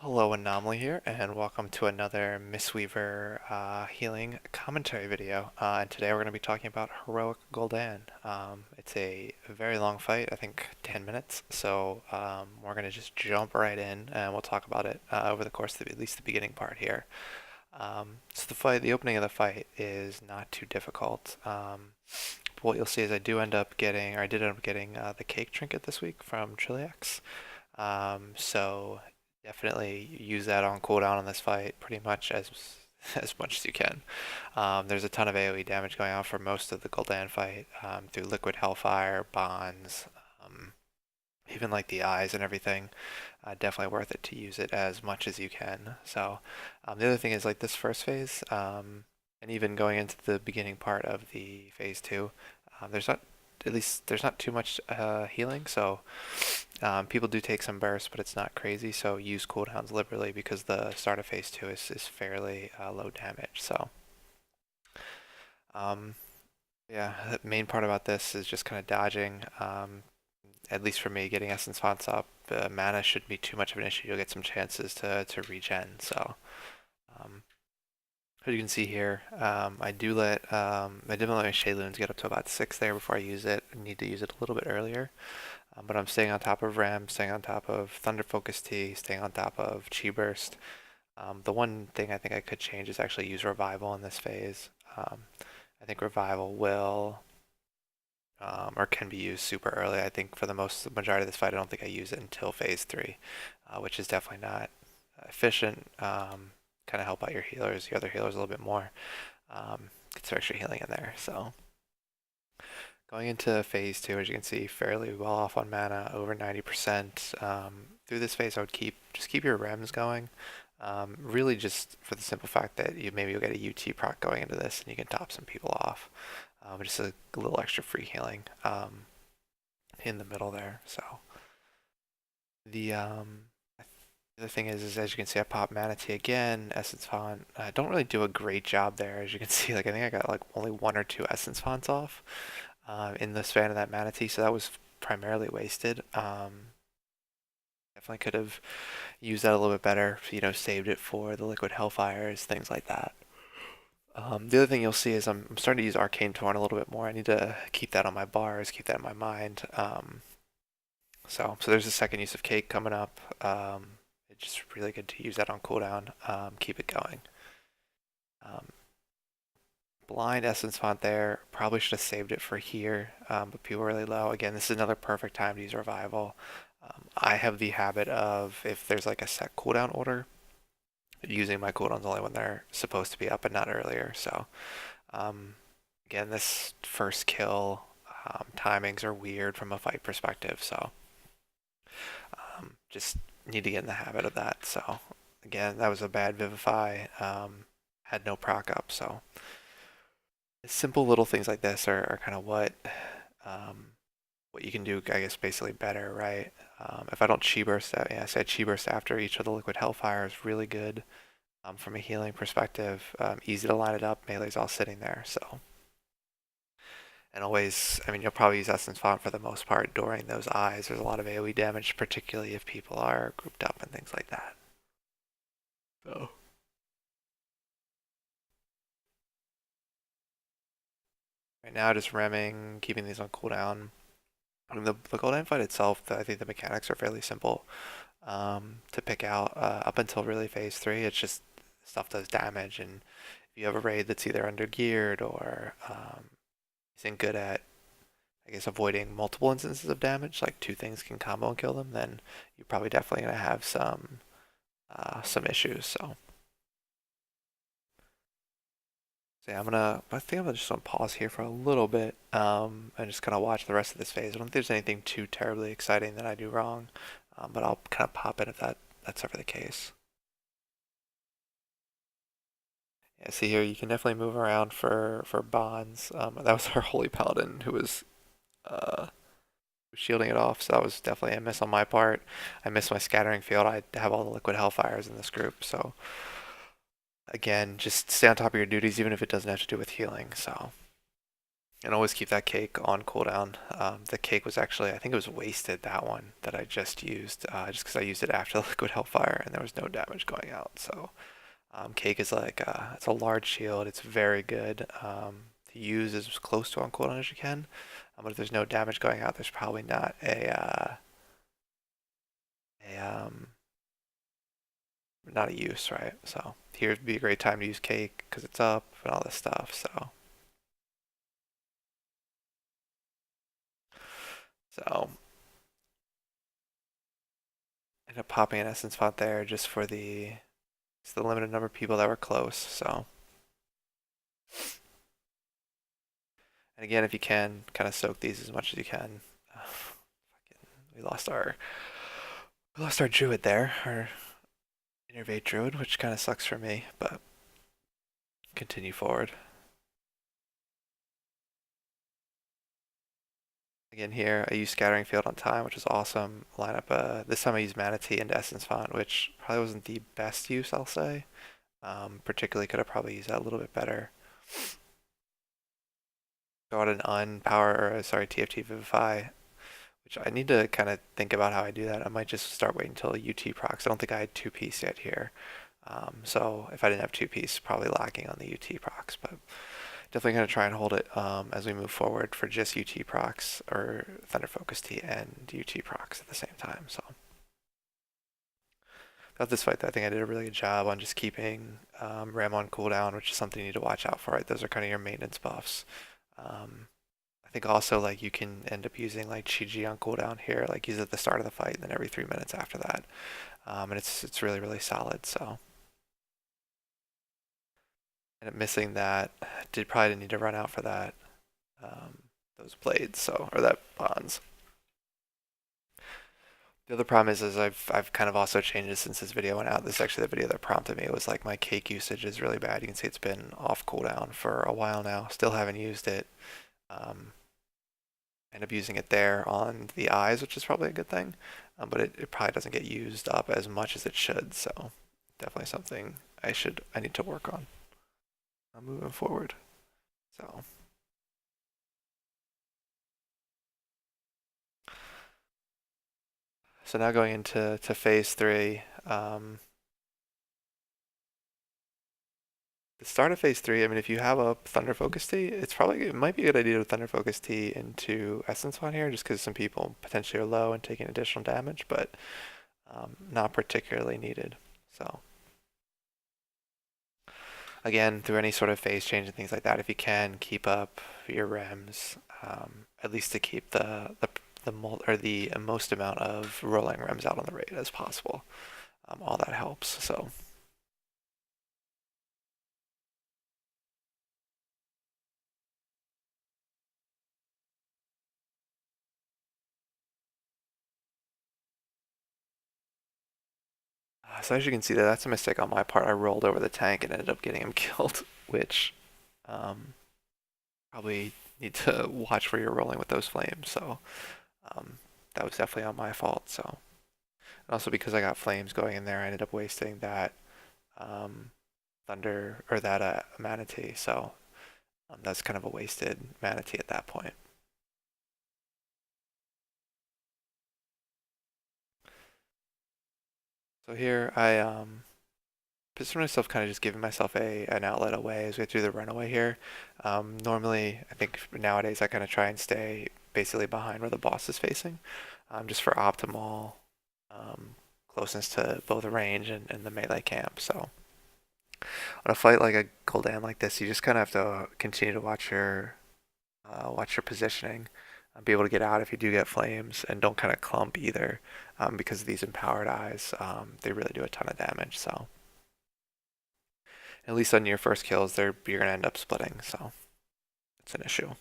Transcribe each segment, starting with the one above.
Hello, Anomaly here, and welcome to another Mistweaver healing commentary video. And today we're going to be talking about Heroic Gul'dan. It's a very long fight, I think 10 minutes, so we're going to just jump right in and we'll talk about it over the course of at least the beginning part here. So the opening of the fight is not too difficult. What you'll see is I did end up getting the cake trinket this week from Chiliax. So definitely use that on cooldown on this fight pretty much as as much as you can. There's a ton of AoE damage going on for most of the Gul'dan fight through Liquid Hellfire, bonds, um, even like the eyes and everything. Definitely worth it to use it as much as you can. So the other thing is like this first phase, and even going into the beginning part of the phase two, there's not at least there's not too much healing, so people do take some bursts, but it's not crazy. So use cooldowns liberally because the start of phase two is fairly low damage. So um, yeah, the main part about this is just kind of dodging. At least for me, getting essence fonts up, mana shouldn't be too much of an issue. You'll get some chances to regen. So um, as you can see here, I did let my Shayloons get up to about 6 there before I use it. I need to use it a little bit earlier. But I'm staying on top of Ram, staying on top of Thunder Focus Tea, staying on top of Chi Burst. The one thing I think I could change is actually use Revival in this phase. I think Revival will or can be used super early. I think for the majority of this fight, I don't think I use it until phase 3, which is definitely not efficient. Kind of help out your healers, the other healers a little bit more. Get some extra healing in there. So going into phase 2, as you can see, fairly well off on mana, over 90%. Through this phase, I would just keep your rems going. Really just for the simple fact that maybe you'll get a UT proc going into this and you can top some people off. Just a little extra free healing in the middle there. So the other thing is as you can see, I pop Mana Tea again, Essence Font. I don't really do a great job there, as you can see. Like I think I got like only 1 or 2 Essence Fonts off in the span of that Mana Tea, so that was primarily wasted. Definitely could have used that a little bit better. Saved it for the Liquid Hellfires, things like that. The other thing you'll see is I'm starting to use Arcane Torn a little bit more. I need to keep that on my bars, keep that in my mind. So there's a second use of Cake coming up. It's just really good to use that on cooldown. Keep it going. Um, Blind Essence Font there. Probably should have saved it for here, but people are really low. Again, this is another perfect time to use Revival. I have the habit of, if there's like a set cooldown order, using my cooldowns only when they're supposed to be up and not earlier. So um, again, this first kill timings are weird from a fight perspective, so just need to get in the habit of that. So again, that was a bad Vivify. Had no proc up, so simple little things like this are kind of what you can do, I guess, basically better, right? If I don't Chi Burst, yeah, I said Chi Burst after each of the Liquid Hellfire is really good from a healing perspective. Easy to line it up, melee's all sitting there, so. And always, I mean, you'll probably use Essence Font for the most part during those eyes. There's a lot of AoE damage, particularly if people are grouped up and things like that. So. Right now, just remming, keeping these on cooldown. I mean, the Gul'dan fight itself, I think the mechanics are fairly simple to pick out. Up until really phase 3, it's just stuff does damage, and if you have a raid that's either under geared or isn't good at, I guess, avoiding multiple instances of damage, like 2 things can combo and kill them, then you're probably definitely gonna have some issues. So yeah, I think I'm gonna just pause here for a little bit, and just kind of watch the rest of this phase. I don't think there's anything too terribly exciting that I do wrong, but I'll kind of pop in if that's ever the case. Yeah, see here, you can definitely move around for bonds. That was our holy paladin who was uh, shielding it off, so that was definitely a miss on my part. I missed my scattering field. I have all the liquid hellfires in this group, so again, just stay on top of your duties, even if it doesn't have to do with healing. So And always keep that cake on cooldown. The cake was actually, I think it was wasted, that one that I just used, just because I used it after Liquid Hellfire and there was no damage going out. So cake is like, it's a large shield. It's very good to use as close to on cooldown as you can. But if there's no damage going out, there's probably not a not a use, right? So here would be a great time to use cake because it's up and all this stuff. So ended up popping an essence font there just for the limited number of people that were close. So and again, if you can, kind of soak these as much as you can. We lost our druid there, our innervate druid, which kind of sucks for me, but continue forward. Again here, I used Scattering Field on time, which is awesome. Lineup, this time I used Manatee into Essence Font, which probably wasn't the best use, I'll say. Particularly could have probably used that a little bit better. Go out an unpower, or sorry, TFT Vivify, which I need to kind of think about how I do that. I might just start waiting until UT procs. I don't think I had 2-piece yet here. So if I didn't have 2-piece, probably lacking on the UT procs, but definitely going to try and hold it as we move forward for just UT procs or Thunder Focus T and UT procs at the same time. So about this fight, though, I think I did a really good job on just keeping Ram on cooldown, which is something you need to watch out for, right? Those are kind of your maintenance buffs. I think also like you can end up using like Chi on cooldown here, like use it at the start of the fight and then every 3 minutes after that. And it's really, really solid. So and missing that, probably didn't need to run out for that those blades, so or that bonds. The other problem is I've kind of also changed it since this video went out. This is actually the video that prompted me. It was like my cake usage is really bad. You can see it's been off cooldown for a while now. Still haven't used it. End up using it there on the eyes, which is probably a good thing. But it probably doesn't get used up as much as it should. So definitely something I need to work on moving forward. So now going into phase three. The start of phase three, I mean, if you have a Thunder Focus Tea, it might be a good idea to Thunder Focus Tea into Essence Font here, just because some people potentially are low and taking additional damage, but not particularly needed. So again, through any sort of phase change and things like that, if you can keep up your rems, at least to keep the most amount of rolling rems out on the raid as possible, all that helps. So. So as you can see, that's a mistake on my part. I rolled over the tank and ended up getting him killed, which um, probably need to watch where you're rolling with those flames. So that was definitely on my fault. So and also because I got flames going in there, I ended up wasting that thunder or that manatee. So that's kind of a wasted manatee at that point. So here I picture myself kind of just giving myself an outlet away as we get through the runaway here. Normally, I think nowadays I kind of try and stay basically behind where the boss is facing, just for optimal closeness to both the range and the melee camp. So on a fight like a Gul'dan like this, you just kind of have to continue to watch your positioning, be able to get out if you do get flames, and don't kind of clump either, because of these empowered eyes. They really do a ton of damage. So at least on your first kills, you're gonna end up splitting, so it's an issue.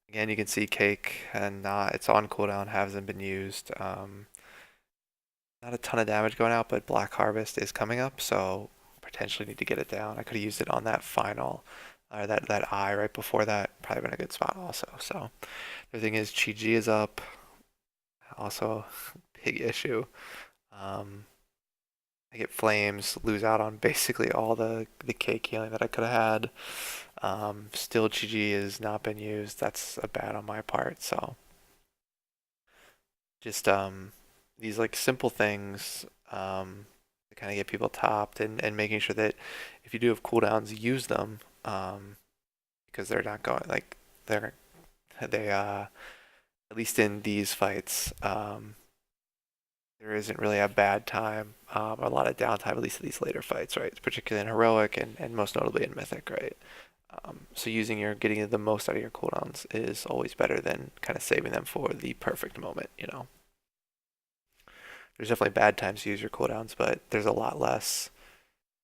Again, you can see cake and it's on cooldown, hasn't been used. Not a ton of damage going out, but Black Harvest is coming up, so potentially need to get it down. I could have used it on that final, or that eye right before that. Probably been a good spot also. So the thing is, Chi is up, also big issue. I get flames, lose out on basically all the cake healing that I could have had. Still GG has not been used. That's a bad on my part. So just these like simple things to kind of get people topped and making sure that if you do have cooldowns, use them because they're not going like they're they at least in these fights there isn't really a bad time or a lot of downtime, at least in these later fights, right? Particularly in heroic and most notably in mythic, right? So using your getting the most out of your cooldowns is always better than kind of saving them for the perfect moment, you know. There's definitely bad times to use your cooldowns, but there's a lot less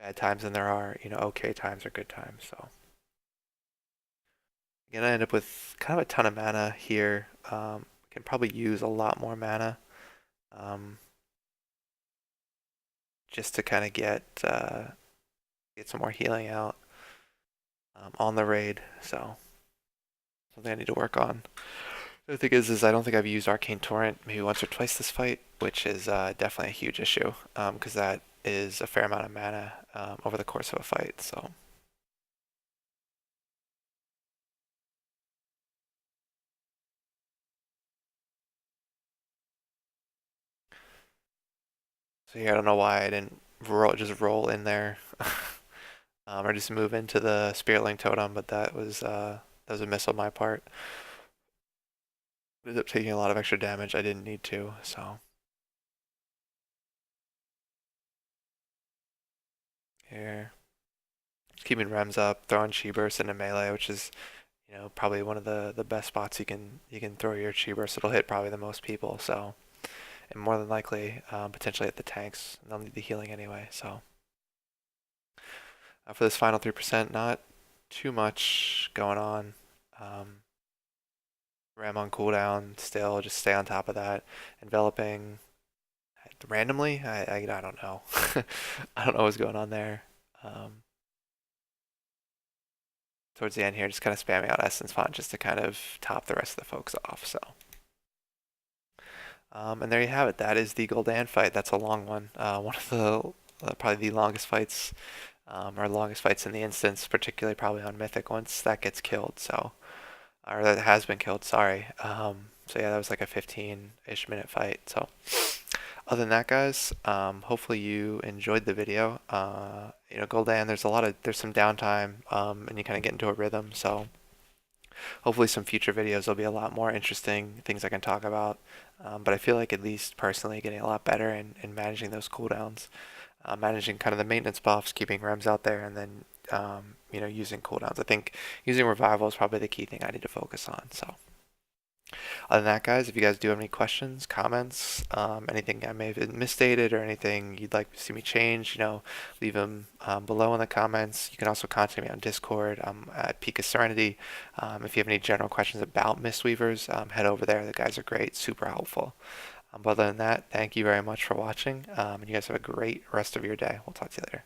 bad times than there are, you know, okay times or good times. So again, I end up with kind of a ton of mana here. Can probably use a lot more mana um, just to kind of get some more healing out on the raid. So something I need to work on. The thing is I don't think I've used Arcane Torrent maybe once or twice this fight, which is definitely a huge issue because that is a fair amount of mana over the course of a fight. So yeah, I don't know why I didn't just roll in there or just move into the Spiritling Totem, but that was a miss on my part. Ended up taking a lot of extra damage I didn't need to. So here, just keeping Rems up, throwing Chi Burst into melee, which is probably one of the best spots you can throw your Chi Burst. It'll hit probably the most people. So and more than likely potentially hit the tanks. They'll need the healing anyway. So for this final 3%, not too much going on. Um, Ram on cooldown still, just stay on top of that. Enveloping randomly, I don't know. I don't know what's going on there. Um, Towards the end here, just kind of spamming out Essence Font just to kind of top the rest of the folks off. So, and there you have it. That is the Gul'dan fight. That's a long one. One of the probably the longest fights, or longest fights in the instance, particularly probably on Mythic once that gets killed. So, or that has been killed. Sorry. So yeah, that was like a 15-ish minute fight. So other than that, guys, hopefully you enjoyed the video. Gul'dan, there's some downtime, and you kind of get into a rhythm. So hopefully some future videos will be a lot more interesting things I can talk about. But I feel like at least personally getting a lot better in managing those cooldowns, managing kind of the maintenance buffs, keeping rems out there, and then using cooldowns. I think using revival is probably the key thing I need to focus on. So. Other than that, guys, if you guys do have any questions, comments, anything I may have misstated or anything you'd like to see me change, leave them below in the comments. You can also contact me on Discord. I'm at Peak of Serenity. If you have any general questions about Mistweavers, head over there. The guys are great, super helpful. But other than that, thank you very much for watching, and you guys have a great rest of your day. We'll talk to you later.